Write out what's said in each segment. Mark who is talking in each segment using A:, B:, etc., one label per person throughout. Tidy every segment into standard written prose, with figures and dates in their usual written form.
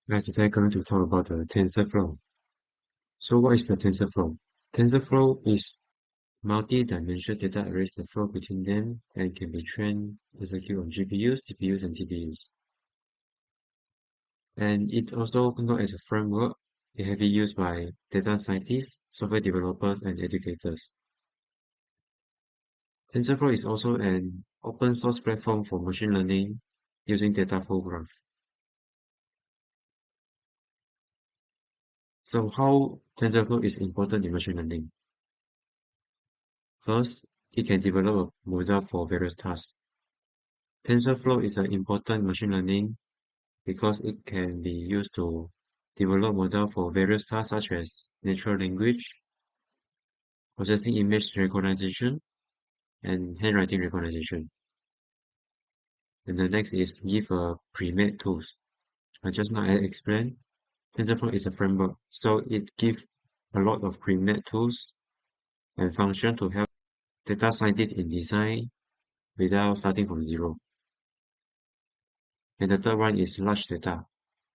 A: Right, today I'm going to talk about the TensorFlow. So what is the TensorFlow? TensorFlow is multi-dimensional data arrays that flow between them and can be trained, executed on GPUs, CPUs, and TPUs. And it also known as a framework, it heavily used by data scientists, software developers, and educators. TensorFlow is also an open source platform for machine learning using data flow graph. So how TensorFlow is important in machine learning? First, it can develop a model for various tasks. TensorFlow is an important machine learning because it can be used to develop model for various tasks such as natural language, processing image recognition, and handwriting recognition. And the next is give a pre-made tools. Just now I explained, TensorFlow is a framework, so it gives a lot of pre-made tools and function to help data scientists in design without starting from zero. And the third one is large data.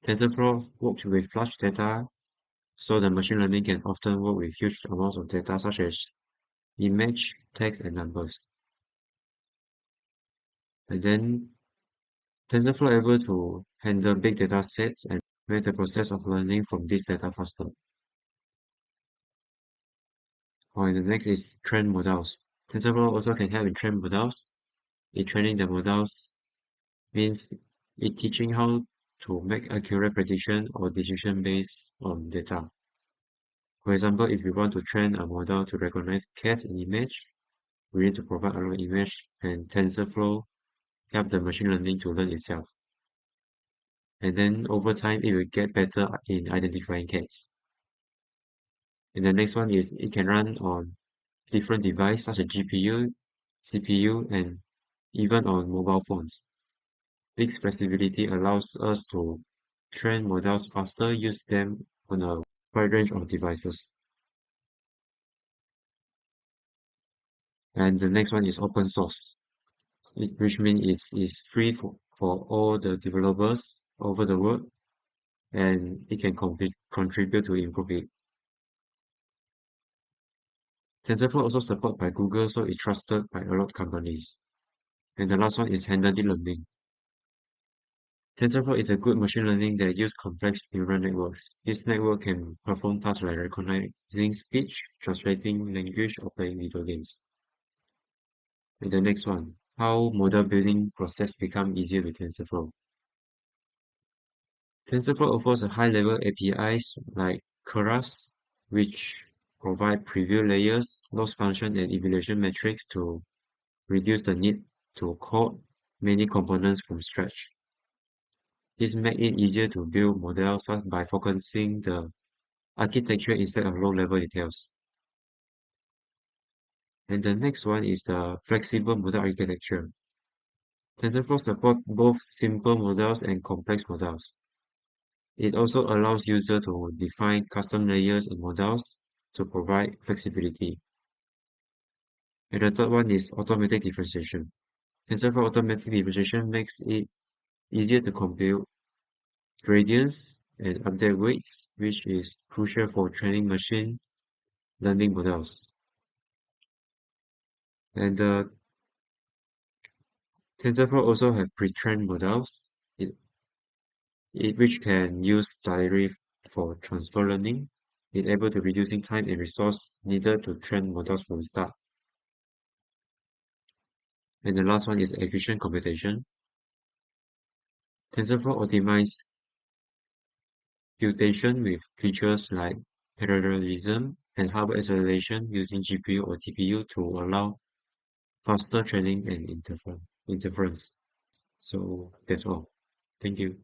A: TensorFlow works with large data, so the machine learning can often work with huge amounts of data such as image, text, and numbers. And then TensorFlow able to handle big data sets and make the process of learning from this data faster. Or the next is train models. TensorFlow also can help in train models. In training the models means it teaching how to make accurate prediction or decision based on data. For example, if we want to train a model to recognize cats in image, we need to provide a lot of image and TensorFlow help the machine learning to learn itself. And then over time, it will get better in identifying cats. And the next one is it can run on different devices such as GPU, CPU, and even on mobile phones. This flexibility allows us to train models faster, use them on a wide range of devices. And the next one is open source, which means it's free for all the developers over the world and it can contribute to improve it. TensorFlow also supported by Google, so it's trusted by a lot of companies. And the last one is handled learning. TensorFlow is a good machine learning that uses complex neural networks. This network can perform tasks like recognizing speech, translating language, or playing video games. And the next one, how model building process become easier with TensorFlow. TensorFlow offers a high-level APIs like Keras, which provide preview layers, loss function, and evaluation metrics to reduce the need to code many components from scratch. This makes it easier to build models by focusing the architecture instead of low-level details. And the next one is the flexible model architecture. TensorFlow supports both simple models and complex models. It also allows users to define custom layers and models to provide flexibility. And the third one is automatic differentiation. TensorFlow automatic differentiation makes it easier to compute gradients and update weights, which is crucial for training machine learning models. And TensorFlow also have pre-trained models, which can use directly for transfer learning. It able to reducing time and resource needed to train models from the start. And the last one is efficient computation. TensorFlow optimizes computation with features like parallelism and hardware acceleration using GPU or TPU to allow faster training and inference. So that's all. Thank you.